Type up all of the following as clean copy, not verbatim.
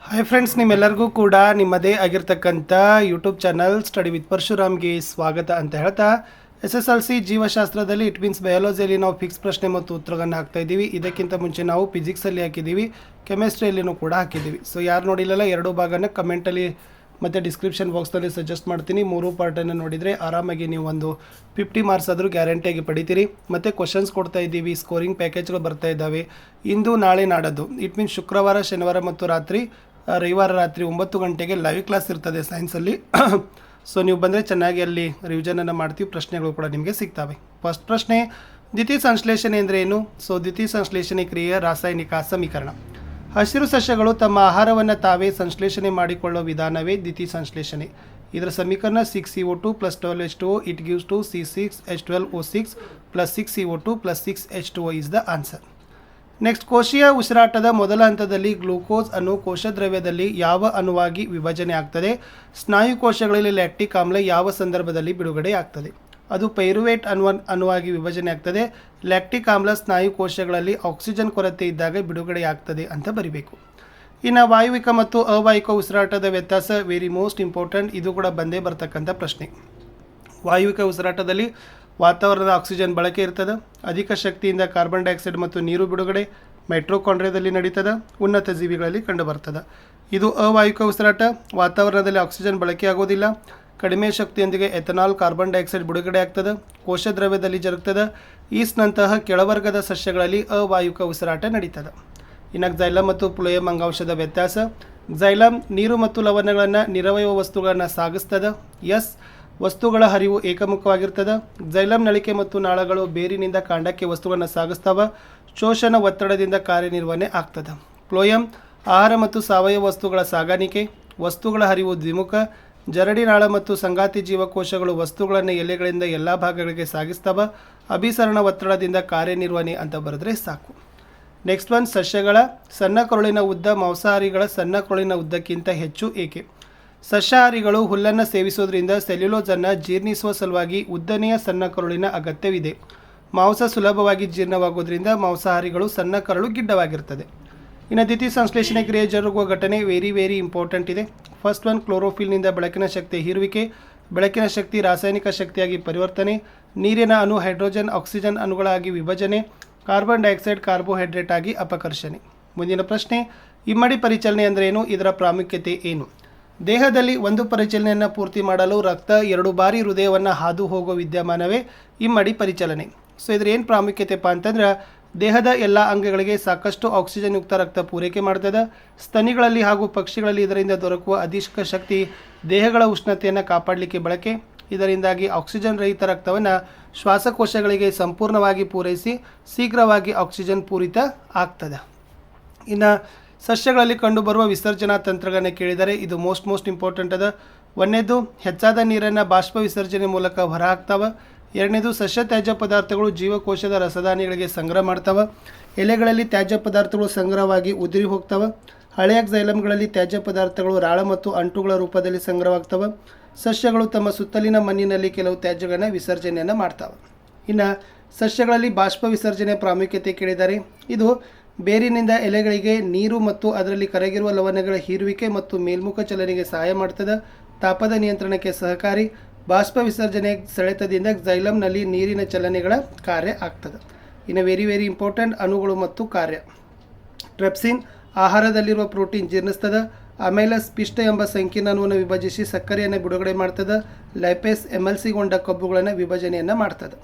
Hi friends, ನಿಮ್ಮೆಲ್ಲರಿಗೂ ಕೂಡ ನಿಮ್ಮದೇ ಆಗಿರ್ತಕ್ಕಂಥ ಯೂಟ್ಯೂಬ್ ಚಾನಲ್ ಸ್ಟಡಿ ವಿತ್ ಪರಶುರಾಮ್ಗೆ ಸ್ವಾಗತ ಅಂತ ಹೇಳ್ತಾ SSLC ಜೀವಶಾಸ್ತ್ರದಲ್ಲಿ ಇಟ್ ಮೀನ್ಸ್ ಬಯಾಲಜಿಯಲ್ಲಿ ನಾವು ಫಿಕ್ಸ್ ಪ್ರಶ್ನೆ ಮತ್ತು ಉತ್ತರಗಳನ್ನು ಹಾಕ್ತಾ ಇದ್ದೀವಿ. ಇದಕ್ಕಿಂತ ಮುಂಚೆ ನಾವು ಫಿಸಿಕ್ಸಲ್ಲಿ ಹಾಕಿದ್ದೀವಿ, ಕೆಮಿಸ್ಟ್ರಿಯಲ್ಲಿನೂ ಕೂಡ ಹಾಕಿದ್ದೀವಿ. ಸೊ ಯಾರು ನೋಡಿಲ್ಲಲ್ಲ, ಎರಡು ಭಾಗನ ಕಮೆಂಟಲ್ಲಿ ಮತ್ತು ಡಿಸ್ಕ್ರಿಪ್ಷನ್ ಬಾಕ್ಸ್ನಲ್ಲಿ ಸಜೆಸ್ಟ್ ಮಾಡ್ತೀನಿ. 3 ಪಾರ್ಟನ್ನು ನೋಡಿದರೆ ಆರಾಮಾಗಿ ನೀವು ಒಂದು 50 ಮಾರ್ಕ್ಸ್ ಆದರೂ ಗ್ಯಾರಂಟಿಯಾಗಿ ಪಡಿತೀರಿ. ಮತ್ತು ಕ್ವಶನ್ಸ್ ಕೊಡ್ತಾ ಇದ್ದೀವಿ, ಸ್ಕೋರಿಂಗ್ ಪ್ಯಾಕೇಜ್ಗಳು ಬರ್ತಾ ಇದ್ದಾವೆ. ಇಂದು ನಾಳೆ ನಾಡದ್ದು ಇಟ್ ಮೀನ್ಸ್ ಶುಕ್ರವಾರ, ಶನಿವಾರ ಮತ್ತು ರವಿವಾರ ರಾತ್ರಿ 9 ಗಂಟೆಗೆ ಲೈವ್ ಕ್ಲಾಸ್ ಇರ್ತದೆ ಸೈನ್ಸಲ್ಲಿ. ಸೊ ನೀವು ಬಂದರೆ ಚೆನ್ನಾಗಿ ಅಲ್ಲಿ ರಿವಿಷನನ್ನು ಮಾಡ್ತೀವಿ, ಪ್ರಶ್ನೆಗಳು ಕೂಡ ನಿಮಗೆ ಸಿಗ್ತವೆ. ಫಸ್ಟ್ ಪ್ರಶ್ನೆ, ದ್ವಿತೀಯ ಸಂಶ್ಲೇಷಣೆ ಅಂದರೆ ಏನು? ಸೊ ದ್ವಿತೀಯ ಸಂಶ್ಲೇಷಣೆ ಕ್ರಿಯೆಯ ರಾಸಾಯನಿಕ ಸಮೀಕರಣ. ಹಸಿರು ಸಸ್ಯಗಳು ತಮ್ಮ ಆಹಾರವನ್ನು ತಾವೇ ಸಂಶ್ಲೇಷಣೆ ಮಾಡಿಕೊಳ್ಳುವ ವಿಧಾನವೇ ದ್ವಿತೀಯ ಸಂಶ್ಲೇಷಣೆ. ಇದರ ಸಮೀಕರಣ 6CO2 + 12H2O it gives to C6H12O6 + 6CO2 + 6H2O is the answer. Next, ಕೋಶೀಯ ಉಸಿರಾಟದ ಮೊದಲ ಹಂತದಲ್ಲಿ ಗ್ಲೂಕೋಸ್ ಅನ್ನು ಕೋಶದ್ರವ್ಯದಲ್ಲಿ ಯಾವ ಅಣುವಾಗಿ ವಿಭಜನೆ ಆಗ್ತದೆ? ಸ್ನಾಯು ಕೋಶಗಳಲ್ಲಿ ಲ್ಯಾಕ್ಟಿಕ್ ಆಮ್ಲ ಯಾವ ಸಂದರ್ಭದಲ್ಲಿ ಬಿಡುಗಡೆ ಆಗ್ತದೆ? ಅದು ಪೈರುವೇಟ್ ಅಣುವಾಗಿ ವಿಭಜನೆ ಆಗ್ತದೆ. ಲ್ಯಾಕ್ಟಿಕ್ ಆಮ್ಲ ಸ್ನಾಯು ಕೋಶಗಳಲ್ಲಿ ಆಕ್ಸಿಜನ್ ಕೊರತೆ ಇದ್ದಾಗ ಬಿಡುಗಡೆ ಆಗ್ತದೆ ಅಂತ ಬರಿಬೇಕು. ಇನ್ನು ವಾಯುವಿಕ ಮತ್ತು ಅವಾಯುವಿಕ ಉಸಿರಾಟದ ವ್ಯತ್ಯಾಸ ವೆರಿ ಮೋಸ್ಟ್ ಇಂಪಾರ್ಟೆಂಟ್, ಇದು ಕೂಡ ಬಂದೇ ಬರ್ತಕ್ಕಂಥ ಪ್ರಶ್ನೆ. ವಾಯುವಿಕ ಉಸಿರಾಟದಲ್ಲಿ ವಾತಾವರಣದ ಆಕ್ಸಿಜನ್ ಬಳಕೆ ಇರ್ತದೆ. ಅಧಿಕ ಶಕ್ತಿಯಿಂದ ಕಾರ್ಬನ್ ಡೈಆಕ್ಸೈಡ್ ಮತ್ತು ನೀರು ಬಿಡುಗಡೆ ಮೈಟ್ರೋಕಾಂಡ್ರಿಯಾದಲ್ಲಿ ನಡೀತದೆ, ಉನ್ನತ ಜೀವಿಗಳಲ್ಲಿ ಕಂಡುಬರ್ತದೆ. ಇದು ಅವಾಯುವಿಕ ಉಸಿರಾಟ, ವಾತಾವರಣದಲ್ಲಿ ಆಕ್ಸಿಜನ್ ಬಳಕೆ ಆಗೋದಿಲ್ಲ. ಕಡಿಮೆ ಶಕ್ತಿಯೊಂದಿಗೆ ಎಥನಾಲ್, ಕಾರ್ಬನ್ ಡೈಆಕ್ಸೈಡ್ ಬಿಡುಗಡೆ ಆಗ್ತದೆ, ಕೋಶದ್ರವ್ಯದಲ್ಲಿ ಜರುಗ್ತದೆ. ಈಸ್ಟ್ನಂತಹ ಕೆಳವರ್ಗದ ಸಸ್ಯಗಳಲ್ಲಿ ಅವಾಯುವಿಕ ಉಸಿರಾಟ ನಡೀತದೆ. ಇನ್ನು ಕ್ಸೈಲಮ್ ಮತ್ತು ಫ್ಲೋಯಮ್ ಅಂಗಾಂಶದ ವ್ಯತ್ಯಾಸ. ಕ್ಸೈಲಮ್ ನೀರು ಮತ್ತು ಲವಣಗಳನ್ನು ನಿರವಯವ ವಸ್ತುಗಳನ್ನು ಸಾಗಿಸ್ತದೆ. ಎಸ್, ವಸ್ತುಗಳ ಹರಿವು ಏಕಮುಖವಾಗಿರ್ತದೆ. ಕ್ಸೈಲಮ್ ನಳಿಕೆ ಮತ್ತು ನಾಳಗಳು ಬೇರಿನಿಂದ ಕಾಂಡಕ್ಕೆ ವಸ್ತುಗಳನ್ನು ಸಾಗಿಸ್ತವೆ. ಶೋಷಣ ಒತ್ತಡದಿಂದ ಕಾರ್ಯನಿರ್ವಹಣೆ ಆಗ್ತದೆ. ಫ್ಲೋಯಮ್ ಆಹಾರ ಮತ್ತು ಸಾವಯವ ವಸ್ತುಗಳ ಸಾಗಾಣಿಕೆ. ವಸ್ತುಗಳ ಹರಿವು ದ್ವಿಮುಖ. ಜರಡಿ ನಾಳ ಮತ್ತು ಸಂಗಾತಿ ಜೀವಕೋಶಗಳು ವಸ್ತುಗಳನ್ನು ಎಲೆಗಳಿಂದ ಎಲ್ಲ ಭಾಗಗಳಿಗೆ ಸಾಗಿಸ್ತವೆ. ಅಭಿಸರಣ ಒತ್ತಡದಿಂದ ಕಾರ್ಯನಿರ್ವಹಣೆ ಅಂತ ಬರೆದ್ರೆ ಸಾಕು. ನೆಕ್ಸ್ಟ್ ಒನ್, ಸಸ್ಯಗಳ ಸಣ್ಣ ಕರುಳಿನ ಉದ್ದ ಮಾಂಸಾಹಾರಿಗಳ ಸಣ್ಣ ಕರುಳಿನ ಉದ್ದಕ್ಕಿಂತ ಹೆಚ್ಚು ಏಕೆ? ಸಸ್ಯಾಹಾರಿಗಳು ಹುಲ್ಲನ್ನು ಸೇವಿಸೋದ್ರಿಂದ ಸೆಲ್ಯುಲೋಸನ್ನು ಜೀರ್ಣಿಸುವ ಸಲುವಾಗಿ ಉದ್ದನೆಯ ಸಣ್ಣ ಕರುಳಿನ ಅಗತ್ಯವಿದೆ. ಮಾಂಸ ಸುಲಭವಾಗಿ ಜೀರ್ಣವಾಗೋದ್ರಿಂದ ಮಾಂಸಾಹಾರಿಗಳು ಸಣ್ಣ ಕರುಳು ಗಿಡ್ಡವಾಗಿರ್ತದೆ. ಇನ್ನು ದ್ವಿತೀಯ ಸಂಶ್ಲೇಷಣೆ ಕ್ರಿಯೆ ಜರುಗುವ ಘಟನೆ ವೆರಿ ಇಂಪಾರ್ಟೆಂಟ್ ಇದೆ. ಫಸ್ಟ್ ಒನ್, ಕ್ಲೋರೋಫಿಲ್ನಿಂದ ಬೆಳಕಿನ ಶಕ್ತಿ ಹೀರುವಿಕೆ, ಬೆಳಕಿನ ಶಕ್ತಿ ರಾಸಾಯನಿಕ ಶಕ್ತಿಯಾಗಿ ಪರಿವರ್ತನೆ, ನೀರಿನ ಅಣು ಹೈಡ್ರೋಜನ್ ಆಕ್ಸಿಜನ್ ಅಣುಗಳಾಗಿ ವಿಭಜನೆ, ಕಾರ್ಬನ್ ಡೈಆಕ್ಸೈಡ್ ಕಾರ್ಬೋಹೈಡ್ರೇಟ್ ಆಗಿ ಅಪಕರ್ಷಣೆ. ಮುಂದಿನ ಪ್ರಶ್ನೆ, ಇಮ್ಮಡಿ ಪರಿಚಲನೆ ಅಂದ್ರೇನು? ಇದರ ಪ್ರಾಮುಖ್ಯತೆ ಏನು? ದೇಹದಲ್ಲಿ ಒಂದು ಪರಿಚಲನೆಯನ್ನು ಪೂರ್ತಿ ಮಾಡಲು ರಕ್ತ 2 ಬಾರಿ ಹೃದಯವನ್ನು ಹಾದು ಹೋಗುವ ವಿದ್ಯಮಾನವೇ ಇಮ್ಮಡಿ ಪರಿಚಲನೆ. ಸೊ ಇದ್ರ ಏನು ಪ್ರಾಮುಖ್ಯತೆಪ್ಪ ಅಂತಂದ್ರೆ, ದೇಹದ ಎಲ್ಲ ಅಂಗಗಳಿಗೆ ಸಾಕಷ್ಟು ಆಕ್ಸಿಜನ್ ಯುಕ್ತ ರಕ್ತ ಪೂರೈಕೆ ಮಾಡ್ತದೆ. ಸ್ತನಿಗಳಲ್ಲಿ ಹಾಗೂ ಪಕ್ಷಿಗಳಲ್ಲಿ ಇದರಿಂದ ದೊರಕುವ ಅಧಿಕ ಶಕ್ತಿ ದೇಹಗಳ ಉಷ್ಣತೆಯನ್ನು ಕಾಪಾಡಲಿಕ್ಕೆ ಬಳಕೆ. ಇದರಿಂದಾಗಿ ಆಕ್ಸಿಜನ್ ರಹಿತ ರಕ್ತವನ್ನು ಶ್ವಾಸಕೋಶಗಳಿಗೆ ಸಂಪೂರ್ಣವಾಗಿ ಪೂರೈಸಿ ಶೀಘ್ರವಾಗಿ ಆಕ್ಸಿಜನ್ ಪೂರಿತ ಆಗ್ತದೆ. ಇನ್ನು ಸಸ್ಯಗಳಲ್ಲಿ ಕಂಡುಬರುವ ವಿಸರ್ಜನಾ ತಂತ್ರಗಳನ್ನು ಕೇಳಿದರೆ ಇದು ಮೋಸ್ಟ್ ಇಂಪಾರ್ಟೆಂಟ್ ಅದ. ಒಂದನೇದು, ಹೆಚ್ಚಾದ ನೀರನ್ನು ಬಾಷ್ಪ ವಿಸರ್ಜನೆ ಮೂಲಕ ಹೊರಹಾಕ್ತಾವೆ. ಎರಡನೇದು, ಸಸ್ಯ ತ್ಯಾಜ್ಯ ಪದಾರ್ಥಗಳು ಜೀವಕೋಶದ ರಸದಾನಿಗಳಿಗೆ ಸಂಗ್ರಹ ಮಾಡ್ತವೆ. ಎಲೆಗಳಲ್ಲಿ ತ್ಯಾಜ್ಯ ಪದಾರ್ಥಗಳು ಸಂಗ್ರಹವಾಗಿ ಉದುರಿ ಹೋಗ್ತವೆ. ಹಳೆಯ ಕ್ಸೈಲಮ್ಗಳಲ್ಲಿ ತ್ಯಾಜ್ಯ ಪದಾರ್ಥಗಳು ರಾಳ ಮತ್ತು ಅಂಟುಗಳ ರೂಪದಲ್ಲಿ ಸಂಗ್ರಹವಾಗ್ತವೆ. ಸಸ್ಯಗಳು ತಮ್ಮ ಸುತ್ತಲಿನ ಮಣ್ಣಿನಲ್ಲಿ ಕೆಲವು ತ್ಯಾಜ್ಯಗಳನ್ನು ವಿಸರ್ಜನೆಯನ್ನು ಮಾಡ್ತವೆ. ಇನ್ನು ಸಸ್ಯಗಳಲ್ಲಿ ಬಾಷ್ಪ ವಿಸರ್ಜನೆ ಪ್ರಾಮುಖ್ಯತೆ ಕೇಳಿದ್ದಾರೆ. ಇದು ಬೇರಿನಿಂದ ಎಲೆಗಳಿಗೆ ನೀರು ಮತ್ತು ಅದರಲ್ಲಿ ಕರಗಿರುವ ಲವಣಗಳ ಹೀರುವಿಕೆ ಮತ್ತು ಮೇಲ್ಮುಖ ಚಲನೆಗೆ ಸಹಾಯ ಮಾಡ್ತದೆ. ತಾಪದ ನಿಯಂತ್ರಣಕ್ಕೆ ಸಹಕಾರಿ. ಬಾಷ್ಪ ವಿಸರ್ಜನೆ ಸೆಳೆತದಿಂದ ಕ್ಸೈಲಮ್ನಲ್ಲಿ ನೀರಿನ ಚಲನೆಗಳ ಕಾರ್ಯ ಆಗ್ತದೆ. ಇನ್ನು ವೆರಿ ಇಂಪಾರ್ಟೆಂಟ್, ಅಣುಗಳು ಮತ್ತು ಕಾರ್ಯ. ಟ್ರೆಪ್ಸಿನ್ ಆಹಾರದಲ್ಲಿರುವ ಪ್ರೋಟೀನ್ ಜೀರ್ಣಿಸ್ತದೆ. ಅಮೈಲಸ್ ಪಿಷ್ಟ ಎಂಬ ಸಂಕೀರ್ಣ ಅಣುವನ್ನು ವಿಭಜಿಸಿ ಸಕ್ಕರೆಯನ್ನು ಬಿಡುಗಡೆ ಮಾಡ್ತದೆ. ಲೈಪೇಸ್ ಎಮಲ್ಸಿಗೊಂಡ ಕೊಬ್ಬುಗಳನ್ನು ವಿಭಜನೆಯನ್ನು ಮಾಡ್ತದೆ.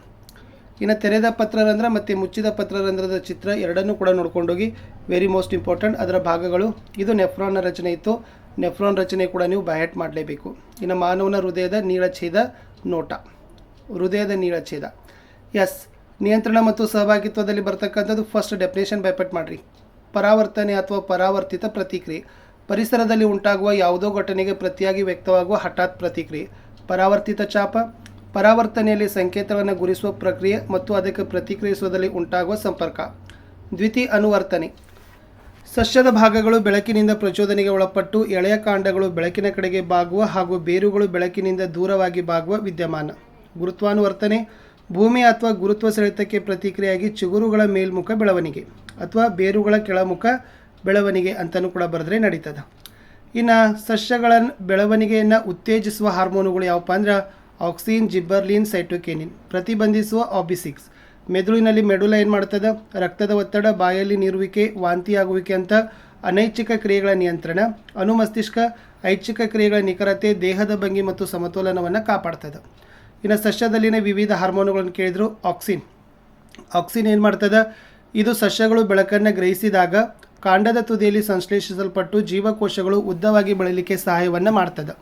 ಇನ್ನು ತೆರೆದ ಪತ್ರರಂಧ್ರ ಮತ್ತು ಮುಚ್ಚಿದ ಪತ್ರರಂಧ್ರದ ಚಿತ್ರ ಎರಡನ್ನೂ ಕೂಡ ನೋಡ್ಕೊಂಡೋಗಿ, ವೆರಿ ಮೋಸ್ಟ್ ಇಂಪಾರ್ಟೆಂಟ್. ಅದರ ಭಾಗಗಳು, ಇದು ನೆಫ್ರಾನ್ನ ರಚನೆ ಇತ್ತು. ನೆಫ್ರಾನ್ ರಚನೆ ಕೂಡ ನೀವು ಬೈಹೆಟ್ ಮಾಡಲೇಬೇಕು. ಇನ್ನು ಮಾನವನ ಹೃದಯದ ನೀಳಛೇದ ನೋಟ, ಹೃದಯದ ನೀಳಛೇದ. ಎಸ್, ನಿಯಂತ್ರಣ ಮತ್ತು ಸಹಭಾಗಿತ್ವದಲ್ಲಿ ಬರ್ತಕ್ಕಂಥದ್ದು ಫಸ್ಟ್ ಡೆಫಿನೇಷನ್ ಬೈಪೆಟ್ ಮಾಡಿರಿ. ಪರಾವರ್ತನೆ ಅಥವಾ ಪರಾವರ್ತಿತ ಪ್ರತಿಕ್ರಿಯೆ, ಪರಿಸರದಲ್ಲಿ ಉಂಟಾಗುವ ಯಾವುದೋ ಘಟನೆಗೆ ಪ್ರತಿಯಾಗಿ ವ್ಯಕ್ತವಾಗುವ ಹಠಾತ್ ಪ್ರತಿಕ್ರಿಯೆ. ಪರಾವರ್ತಿತ ಚಾಪ, ಪರಾವರ್ತನೆಯಲ್ಲಿ ಸಂಕೇತಗಳನ್ನು ಗುರಿಸುವ ಪ್ರಕ್ರಿಯೆ ಮತ್ತು ಅದಕ್ಕೆ ಪ್ರತಿಕ್ರಿಯಿಸುವುದರಲ್ಲಿ ಉಂಟಾಗುವ ಸಂಪರ್ಕ. ದ್ವಿತೀಯ ಅನುವರ್ತನೆ, ಸಸ್ಯದ ಭಾಗಗಳು ಬೆಳಕಿನಿಂದ ಪ್ರಚೋದನೆಗೆ ಒಳಪಟ್ಟು ಎಳೆಯ ಕಾಂಡಗಳು ಬೆಳಕಿನ ಕಡೆಗೆ ಬಾಗುವ ಹಾಗೂ ಬೇರುಗಳು ಬೆಳಕಿನಿಂದ ದೂರವಾಗಿ ಬಾಗುವ ವಿದ್ಯಮಾನ. ಗುರುತ್ವಾನುವರ್ತನೆ, ಭೂಮಿ ಅಥವಾ ಗುರುತ್ವ ಸೆಳೆತಕ್ಕೆ ಪ್ರತಿಕ್ರಿಯೆಯಾಗಿ ಚಿಗುರುಗಳ ಮೇಲ್ಮುಖ ಬೆಳವಣಿಗೆ ಅಥವಾ ಬೇರುಗಳ ಕೆಳಮುಖ ಬೆಳವಣಿಗೆ ಅಂತಲೂ ಕೂಡ ಬರೆದ್ರೆ ನಡೀತದೆ. ಇನ್ನು ಸಸ್ಯಗಳ ಬೆಳವಣಿಗೆಯನ್ನು ಉತ್ತೇಜಿಸುವ ಹಾರ್ಮೋನುಗಳು ಯಾವಪ್ಪ ಅಂದ್ರೆ ಆಕ್ಸಿನ್, ಜಿಬ್ಬರ್ಲಿನ್, ಸೈಟೋಕಿನಿನ್. ಪ್ರತಿಬಂಧಿಸುವ OB6. ಮೆದುಳಿನಲ್ಲಿ ಮೆಡುಲ ಏನು ಮಾಡ್ತದೆ, ರಕ್ತದ ಒತ್ತಡ, ಬಾಯಲ್ಲಿ ನೀರುವಿಕೆ, ವಾಂತಿಯಾಗುವಿಕೆ ಅಂತ ಅನೈಚ್ಛಿಕ ಕ್ರಿಯೆಗಳ ನಿಯಂತ್ರಣ. ಅನುಮಸ್ತಿಷ್ಕ ಐಚ್ಛಿಕ ಕ್ರಿಯೆಗಳ ನಿಖರತೆ, ದೇಹದ ಭಂಗಿ ಮತ್ತು ಸಮತೋಲನವನ್ನು ಕಾಪಾಡ್ತದೆ. ಇನ್ನು ಸಸ್ಯದಲ್ಲಿನ ವಿವಿಧ ಹಾರ್ಮೋನುಗಳನ್ನು ಕೇಳಿದ್ರು. ಆಕ್ಸಿನ್ ಏನು ಮಾಡ್ತದೆ, ಇದು ಸಸ್ಯಗಳು ಬೆಳಕನ್ನು ಗ್ರಹಿಸಿದಾಗ ಕಾಂಡದ ತುದಿಯಲ್ಲಿ ಸಂಶ್ಲೇಷಿಸಲ್ಪಟ್ಟು ಜೀವಕೋಶಗಳು ಉದ್ದವಾಗಿ ಬೆಳೀಲಿಕ್ಕೆ ಸಹಾಯವನ್ನು ಮಾಡ್ತದೆ.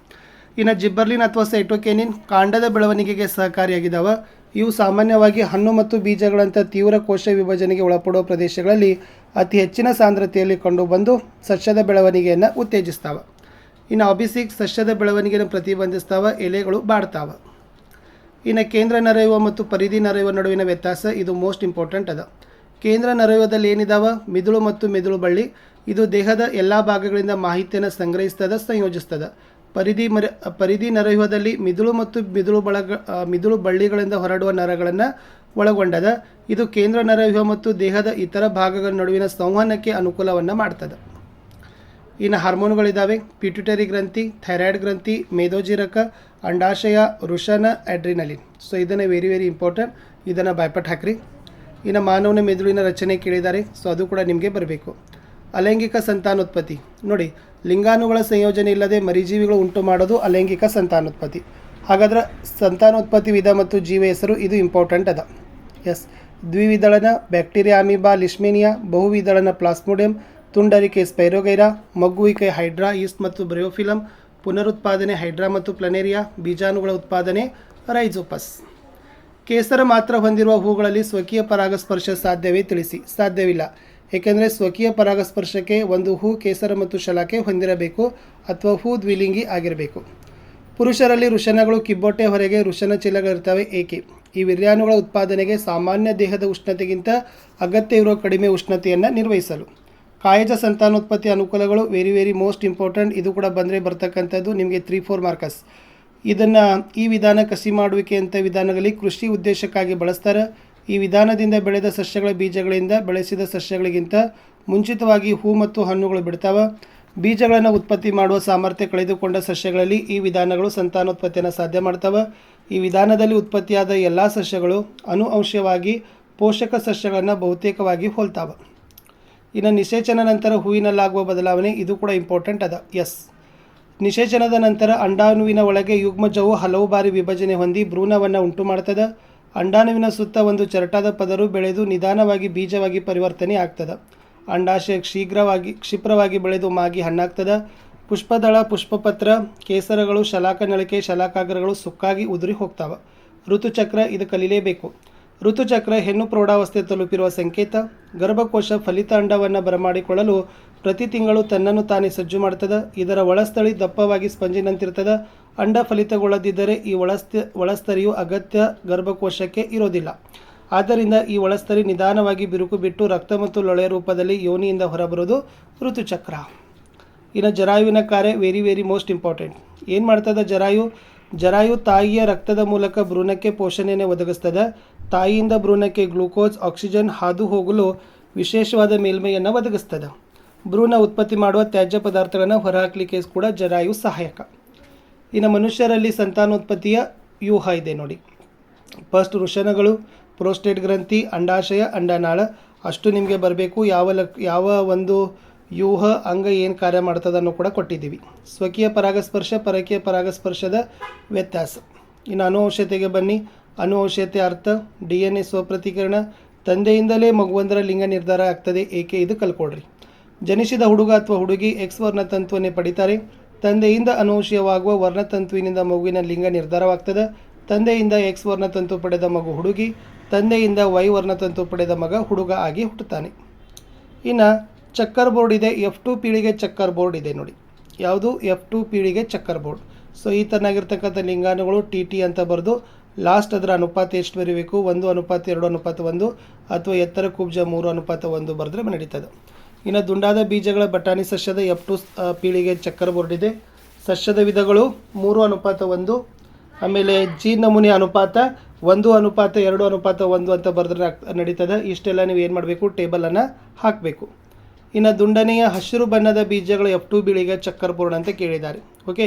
ಇನ್ನು ಜಿಬ್ಬರ್ಲಿನ್ ಅಥವಾ ಸೈಟೋಕಿನಿನ್ ಕಾಂಡದ ಬೆಳವಣಿಗೆಗೆ ಸಹಕಾರಿಯಾಗಿದ್ದಾವೆ. ಇವು ಸಾಮಾನ್ಯವಾಗಿ ಹಣ್ಣು ಮತ್ತು ಬೀಜಗಳಂಥ ತೀವ್ರ ಕೋಶ ವಿಭಜನೆಗೆ ಒಳಪಡುವ ಪ್ರದೇಶಗಳಲ್ಲಿ ಅತಿ ಹೆಚ್ಚಿನ ಸಾಂದ್ರತೆಯಲ್ಲಿ ಕಂಡುಬಂದು ಸಸ್ಯದ ಬೆಳವಣಿಗೆಯನ್ನು ಉತ್ತೇಜಿಸ್ತಾವೆ. ಇನ್ನು OB6 ಸಸ್ಯದ ಬೆಳವಣಿಗೆಯನ್ನು ಪ್ರತಿಬಂಧಿಸ್ತಾವೆ, ಎಲೆಗಳು ಬಾಡ್ತಾವೆ. ಇನ್ನು ಕೇಂದ್ರ ನರಯುವ ಮತ್ತು ಪರಿಧಿ ನರಯುವ ನಡುವಿನ ವ್ಯತ್ಯಾಸ, ಇದು ಮೋಸ್ಟ್ ಇಂಪಾರ್ಟೆಂಟ್ ಅದ. ಕೇಂದ್ರ ನರಯುವದಲ್ಲಿ ಏನಿದಾವೆ, ಮಿದುಳು ಮತ್ತು ಮೆದುಳು ಬಳ್ಳಿ. ಇದು ದೇಹದ ಎಲ್ಲ ಭಾಗಗಳಿಂದ ಮಾಹಿತಿಯನ್ನು ಸಂಗ್ರಹಿಸ್ತದೆ, ಸಂಯೋಜಿಸ್ತದೆ. ಪರಿಧಿ ನರಯುವದಲ್ಲಿ ಮಿದುಳು ಮತ್ತು ಮಿದುಳು ಬಳ್ಳಿಗಳಿಂದ ಹೊರಡುವ ನರಗಳನ್ನು ಒಳಗೊಂಡದ. ಇದು ಕೇಂದ್ರ ನರವ್ಯೂಹ ಮತ್ತು ದೇಹದ ಇತರ ಭಾಗಗಳ ನಡುವಿನ ಸಂವಹನಕ್ಕೆ ಅನುಕೂಲವನ್ನು ಮಾಡ್ತದೆ. ಇನ್ನು ಹಾರ್ಮೋನುಗಳಿದ್ದಾವೆ. ಪಿಟ್ಯುಟರಿ ಗ್ರಂಥಿ, ಥೈರಾಯ್ಡ್ ಗ್ರಂಥಿ, ಮೇದೋಜೀರಕ, ಅಂಡಾಶಯ, ವೃಷಣ, ಅಡ್ರಿನಲಿನ್. ಸೊ ಇದನ್ನು ವೆರಿ ಇಂಪಾರ್ಟೆಂಟ್, ಇದನ್ನು ಬಾಯ್ಪಟ್ ಹಾಕ್ರಿ. ಇನ್ನು ಮಾನವನ ಮೆದುಳಿನ ರಚನೆ ಕೇಳಿದ್ದಾರೆ, ಸೊ ಅದು ಕೂಡ ನಿಮಗೆ ಬರಬೇಕು. ಅಲೈಂಗಿಕ ಸಂತಾನೋತ್ಪತ್ತಿ ನೋಡಿ, ಲಿಂಗಾಣುಗಳ ಸಂಯೋಜನೆ ಇಲ್ಲದೆ ಮರಿಜೀವಿಗಳು ಉಂಟು ಮಾಡೋದು ಅಲೈಂಗಿಕ ಸಂತಾನೋತ್ಪತ್ತಿ. ಹಾಗಾದ್ರೆ ಸಂತಾನೋತ್ಪತ್ತಿ ವಿಧ ಮತ್ತು ಜೀವ ಹೆಸರು ಇದು ಇಂಪಾರ್ಟೆಂಟ್ ಅದ. ಎಸ್, ದ್ವಿವಿದಳನ ಬ್ಯಾಕ್ಟೀರಿಯಾ ಅಮೀಬಾ ಲಿಶ್ಮೇನಿಯಾ, ಬಹುವಿದಳನ ಪ್ಲಾಸ್ಮೋಡಿಯಂ, ತುಂಡರಿಕೆ ಸ್ಪೈರೋಗೈರಾ, ಮಗ್ಗುವಿಕೆ ಹೈಡ್ರಾ ಈಸ್ಟ್ ಮತ್ತು ಬ್ರೆಯೋಫಿಲಮ್, ಪುನರುತ್ಪಾದನೆ ಹೈಡ್ರಾ ಮತ್ತು ಪ್ಲನೇರಿಯಾ, ಬೀಜಾಣುಗಳ ಉತ್ಪಾದನೆ ರೈಜೋಪಸ್. ಕೇಸರ ಮಾತ್ರ ಹೊಂದಿರುವ ಹೂಗಳಲ್ಲಿ ಸ್ವಕೀಯ ಪರಾಗಸ್ಪರ್ಶ ಸಾಧ್ಯವೇ ತಿಳಿಸಿ. ಸಾಧ್ಯವಿಲ್ಲ, ಏಕೆಂದರೆ ಸ್ವಕೀಯ ಪರಾಗಸ್ಪರ್ಶಕ್ಕೆ ಒಂದು ಹೂ ಕೇಸರ ಮತ್ತು ಶಲಾಕೆ ಹೊಂದಿರಬೇಕು ಅಥವಾ ಹೂ ದ್ವಿಲಿಂಗಿ ಆಗಿರಬೇಕು. ಪುರುಷರಲ್ಲಿ ವೃಷಣಗಳು ಕಿಬ್ಬೊಟ್ಟೆ ಹೊರಗೆ ವೃಷಣ ಚೀಲಗಳಿರ್ತವೆ. ಏಕೆ? ಈ ವೀರ್ಯಾಣುಗಳ ಉತ್ಪಾದನೆಗೆ ಸಾಮಾನ್ಯ ದೇಹದ ಉಷ್ಣತೆಗಿಂತ ಅಗತ್ಯ ಇರುವ ಕಡಿಮೆ ಉಷ್ಣತೆಯನ್ನು ನಿರ್ವಹಿಸಲು. ಕಾಯಜ ಸಂತಾನೋತ್ಪತ್ತಿ ಅನುಕೂಲಗಳು ವೆರಿ ಮೋಸ್ಟ್ ಇಂಪಾರ್ಟೆಂಟ್. ಇದು ಕೂಡ ಬಂದರೆ ಬರ್ತಕ್ಕಂಥದ್ದು ನಿಮಗೆ 3-4 ಮಾರ್ಕಸ್. ಈ ವಿಧಾನ ಕಸಿ ಮಾಡುವಿಕೆ ಅಂತ ವಿಧಾನಗಳಲ್ಲಿ ಕೃಷಿ ಉದ್ದೇಶಕ್ಕಾಗಿ ಬಳಸ್ತಾರೆ. ಈ ವಿಧಾನದಿಂದ ಬೆಳೆದ ಸಸ್ಯಗಳ ಬೀಜಗಳಿಂದ ಬೆಳೆಸಿದ ಸಸ್ಯಗಳಿಗಿಂತ ಮುಂಚಿತವಾಗಿ ಹೂ ಮತ್ತು ಹಣ್ಣುಗಳು ಬಿಡ್ತಾವೆ. ಬೀಜಗಳನ್ನು ಉತ್ಪತ್ತಿ ಮಾಡುವ ಸಾಮರ್ಥ್ಯ ಕಳೆದುಕೊಂಡ ಸಸ್ಯಗಳಲ್ಲಿ ಈ ವಿಧಾನಗಳು ಸಂತಾನೋತ್ಪತ್ತಿಯನ್ನು ಸಾಧ್ಯ ಮಾಡ್ತವೆ. ಈ ವಿಧಾನದಲ್ಲಿ ಉತ್ಪತ್ತಿಯಾದ ಎಲ್ಲ ಸಸ್ಯಗಳು ಅನುವಂಶೀಯವಾಗಿ ಪೋಷಕ ಸಸ್ಯಗಳನ್ನು ಬಹುತೇಕವಾಗಿ ಹೋಲ್ತಾವೆ. ಇನ್ನು ನಿಷೇಚನ ನಂತರ ಹೂವಿನಲ್ಲಾಗುವ ಬದಲಾವಣೆ, ಇದು ಕೂಡ ಇಂಪಾರ್ಟೆಂಟ್ ಅದ. ಎಸ್, ನಿಷೇಚನದ ನಂತರ ಅಂಡಾಣುವಿನ ಒಳಗೆ ಯುಗ್ಮಜವು ಹಲವು ಬಾರಿ ವಿಭಜನೆ ಹೊಂದಿ ಭ್ರೂಣವನ್ನು ಉಂಟು ಮಾಡ್ತದೆ. ಅಂಡಾಣುವಿನ ಸುತ್ತ ಒಂದು ಚರಟಾದ ಪದರು ಬೆಳೆದು ನಿಧಾನವಾಗಿ ಬೀಜವಾಗಿ ಪರಿವರ್ತನೆ ಆಗ್ತದೆ. ಅಂಡಾಶಯ ಕ್ಷಿಪ್ರವಾಗಿ ಬೆಳೆದು ಮಾಗಿ ಹಣ್ಣಾಗ್ತದೆ. ಪುಷ್ಪದಳ, ಪುಷ್ಪಪತ್ರ, ಕೇಸರಗಳು, ಶಲಾಕನಳಿಕೆ, ಶಲಾಕಾಗ್ರಗಳು ಸುಕ್ಕಾಗಿ ಉದುರಿ ಹೋಗ್ತಾವೆ. ಋತುಚಕ್ರ, ಇದು ಕಲಿಲೇಬೇಕು. ಋತುಚಕ್ರ ಹೆಣ್ಣು ಪ್ರೌಢಾವಸ್ಥೆ ತಲುಪಿರುವ ಸಂಕೇತ. ಗರ್ಭಕೋಶ ಫಲಿತ ಅಂಡವನ್ನು ಬರಮಾಡಿಕೊಳ್ಳಲು ಪ್ರತಿ ತಿಂಗಳು ತನ್ನನ್ನು ತಾನೇ ಸಜ್ಜು ಮಾಡ್ತದೆ. ಇದರ ಒಳಸ್ಥಳಿ ದಪ್ಪವಾಗಿ ಸ್ಪಂಜಿನಂತಿರ್ತದೆ. ಅಂಡ ಫಲಿತಗೊಳ್ಳದಿದ್ದರೆ ಈ ಒಳಸ್ತರಿಯು ಅಗತ್ಯ ಗರ್ಭಕೋಶಕ್ಕೆ ಇರೋದಿಲ್ಲ. ಆದ್ದರಿಂದ ಈ ಒಳಸ್ತರಿ ನಿಧಾನವಾಗಿ ಬಿರುಕು ಬಿಟ್ಟು ರಕ್ತ ಮತ್ತು ಲೊಳೆಯ ರೂಪದಲ್ಲಿ ಯೋನಿಯಿಂದ ಹೊರಬರೋದು ಋತುಚಕ್ರ. ಇನ್ನು ಜರಾಯುವಿನ ಕಾರ್ಯ ವೆರಿ ಮೋಸ್ಟ್ ಇಂಪಾರ್ಟೆಂಟ್. ಏನು ಮಾಡ್ತದೆ ಜರಾಯು ತಾಯಿಯ ರಕ್ತದ ಮೂಲಕ ಭ್ರೂಣಕ್ಕೆ ಪೋಷಣೆಯನ್ನು ಒದಗಿಸ್ತದೆ. ತಾಯಿಯಿಂದ ಭ್ರೂಣಕ್ಕೆ ಗ್ಲೂಕೋಸ್, ಆಕ್ಸಿಜನ್ ಹಾದು ಹೋಗಲು ವಿಶೇಷವಾದ ಮೇಲ್ಮೈಯನ್ನು ಒದಗಿಸ್ತದೆ. ಭ್ರೂಣ ಉತ್ಪತ್ತಿ ಮಾಡುವ ತ್ಯಾಜ್ಯ ಪದಾರ್ಥಗಳನ್ನು ಹೊರಹಾಕಲಿಕ್ಕೆ ಕೂಡ ಜರಾಯು ಸಹಾಯಕ. ಇನ್ನು ಮನುಷ್ಯರಲ್ಲಿ ಸಂತಾನೋತ್ಪತ್ತಿಯ ವ್ಯೂಹ ಇದೆ ನೋಡಿ. ಫಸ್ಟ್ ವೃಷಣಗಳು, ಪ್ರೋಸ್ಟೇಟ್ ಗ್ರಂಥಿ, ಅಂಡಾಶಯ, ಅಂಡನಾಳ ಅಷ್ಟು ನಿಮಗೆ ಬರಬೇಕು. ಯಾವ ಒಂದು ವ್ಯೂಹ ಅಂಗ ಏನು ಕಾರ್ಯ ಮಾಡ್ತದನ್ನು ಕೂಡ ಕೊಟ್ಟಿದ್ದೀವಿ. ಸ್ವಕೀಯ ಪರಾಗಸ್ಪರ್ಶ, ಪರಕೀಯ ಪರಾಗಸ್ಪರ್ಶದ ವ್ಯತ್ಯಾಸ. ಇನ್ನು ಅನುವಂಶತೆಗೆ ಬನ್ನಿ. ಅನುವಂಶತೆ ಅರ್ಥ DNA ಸ್ವಪ್ರತಿಕರಣ. ತಂದೆಯಿಂದಲೇ ಮಗುವೊಂದರ ಲಿಂಗ ನಿರ್ಧಾರ ಆಗ್ತದೆ. ಏಕೆ? ಇದು ಕಲ್ಕೊಡ್ರಿ. ಜನಿಸಿದ ಹುಡುಗ ಅಥವಾ ಹುಡುಗಿ X ವರ್ಣತಂತುವನ್ನೇ ಪಡಿತಾರೆ. ತಂದೆಯಿಂದ ಅನುವಂಶೀಯವಾಗುವ ವರ್ಣತಂತುವಿನಿಂದ ಮಗುವಿನ ಲಿಂಗ ನಿರ್ಧಾರವಾಗ್ತದೆ. ತಂದೆಯಿಂದ X ವರ್ಣತಂತು ಪಡೆದ ಮಗು ಹುಡುಗಿ, ತಂದೆಯಿಂದ Y ವರ್ಣತಂತು ಪಡೆದ ಮಗ ಹುಡುಗ ಆಗಿ ಹುಟ್ಟುತ್ತಾನೆ. ಇನ್ನು ಚಕ್ಕರ್ ಬೋರ್ಡ್ ಇದೆ. F2 ಪೀಳಿಗೆ ಚಕ್ಕರ್ ಬೋರ್ಡ್ ಇದೆ ನೋಡಿ. ಯಾವುದು? F2 ಪೀಳಿಗೆ ಚಕ್ಕರ್ ಬೋರ್ಡ್. ಸೊ ಈ ಥರನಾಗಿರ್ತಕ್ಕಂಥ ಲಿಂಗಾಣುಗಳು TT ಅಂತ ಬರೆದು ಲಾಸ್ಟ್ ಅದರ ಅನುಪಾತ ಎಷ್ಟು ಬರೀಬೇಕು? 1:2:1 ಅಥವಾ ಎತ್ತರ ಕುಬ್ಜ 3:1 ಬರೆದ್ರೆ ನಡೀತದೆ. ಇನ್ನು ದುಂಡಾದ ಬೀಜಗಳ ಬಟಾಣಿ ಸಸ್ಯದ F2 ಪೀಳಿಗೆ ಚಕ್ಕರ್ ಬೋರ್ಡ್ ಇದೆ. ಸಸ್ಯದ ವಿಧಗಳು 3:1, ಆಮೇಲೆ ಜಿ ನಮೂನೆ ಅನುಪಾತ 1:2:1 ಅಂತ ಬರೆದ್ರೆ ನಡೀತದೆ. ಇಷ್ಟೆಲ್ಲ ನೀವು ಏನು ಮಾಡಬೇಕು? ಟೇಬಲನ್ನು ಹಾಕಬೇಕು. ಇನ್ನು ದುಂಡನೆಯ ಹಸಿರು ಬಣ್ಣದ ಬೀಜಗಳು F2 ಬೀಳಿಗೆ ಚಕ್ಕರ್ ಬೋರ್ಡ್ ಅಂತ ಕೇಳಿದ್ದಾರೆ. ಓಕೆ,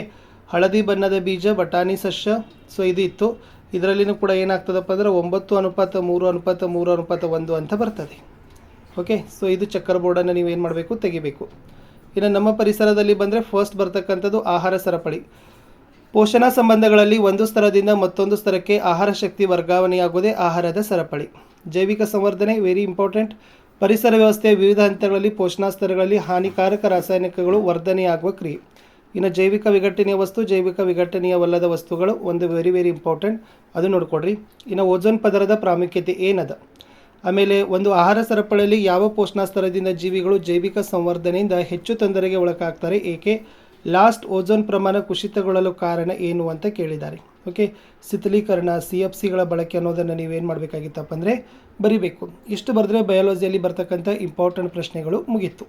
ಹಳದಿ ಬಣ್ಣದ ಬೀಜ ಬಟಾಣಿ ಸಸ್ಯ. ಸೊ ಇದು ಇತ್ತು. ಇದರಲ್ಲಿನೂ ಕೂಡ ಏನಾಗ್ತದಪ್ಪ ಅಂದರೆ 9:3:3:1 ಅಂತ ಬರ್ತದೆ. ಓಕೆ, ಸೊ ಇದು ಚಕ್ಕರ್ ಬೋರ್ಡನ್ನು ನೀವೇನು ಮಾಡಬೇಕು, ತೆಗಿಬೇಕು. ಇನ್ನು ನಮ್ಮ ಪರಿಸರದಲ್ಲಿ ಬಂದರೆ ಫಸ್ಟ್ ಬರ್ತಕ್ಕಂಥದ್ದು ಆಹಾರ ಸರಪಳಿ. ಪೋಷಣಾ ಸಂಬಂಧಗಳಲ್ಲಿ ಒಂದು ಸ್ತರದಿಂದ ಮತ್ತೊಂದು ಸ್ತರಕ್ಕೆ ಆಹಾರ ಶಕ್ತಿ ವರ್ಗಾವಣೆಯಾಗುವುದೇ ಆಹಾರದ ಸರಪಳಿ. ಜೈವಿಕ ಸಂವರ್ಧನೆ ವೆರಿ ಇಂಪಾರ್ಟೆಂಟ್. ಪರಿಸರ ವ್ಯವಸ್ಥೆಯ ವಿವಿಧ ಹಂತಗಳಲ್ಲಿ ಪೋಷಣಾ ಸ್ತರಗಳಲ್ಲಿ ಹಾನಿಕಾರಕ ರಾಸಾಯನಿಕಗಳು ವರ್ಧನೆಯಾಗುವ ಕ್ರಿಯೆ. ಇನ್ನು ಜೈವಿಕ ವಿಘಟನೀಯ ವಸ್ತು, ಜೈವಿಕ ವಿಘಟನೀಯವಲ್ಲದ ವಸ್ತುಗಳು ಒಂದು ವೆರಿ ಇಂಪಾರ್ಟೆಂಟ್, ಅದು ನೋಡ್ಕೊಡ್ರಿ. ಇನ್ನು ಓಝೋನ್ ಪದರದ ಪ್ರಾಮುಖ್ಯತೆ ಏನದ. ಆಮೇಲೆ ಒಂದು ಆಹಾರ ಸರಪಳಿಯಲ್ಲಿ ಯಾವ ಪೋಷಣಾ ಸ್ತರದಿಂದ ಜೀವಿಗಳು ಜೈವಿಕ ಸಂವರ್ಧನೆಯಿಂದ ಹೆಚ್ಚು ತೊಂದರೆಗೆ ಒಳಗಾಗ್ತಾರೆ, ಏಕೆ. ಲಾಸ್ಟ್ ಓಝೋನ್ ಪ್ರಮಾಣ ಕುಸಿತಗೊಳ್ಳಲು ಕಾರಣ ಏನು ಅಂತ ಕೇಳಿದ್ದಾರೆ. ಓಕೆ, ಶಿಥಿಲೀಕರಣ, CFCಗಳ ಬಳಕೆ ಅನ್ನೋದನ್ನು ನೀವೇನು ಮಾಡಬೇಕಾಗಿತ್ತಪ್ಪ ಅಂದರೆ ಬರಿಬೇಕು. ಇಷ್ಟು ಬರೆದ್ರೆ ಬಯಾಲಜಿಯಲ್ಲಿ ಬರ್ತಕ್ಕಂಥ ಇಂಪಾರ್ಟೆಂಟ್ ಪ್ರಶ್ನೆಗಳು ಮುಗೀತು.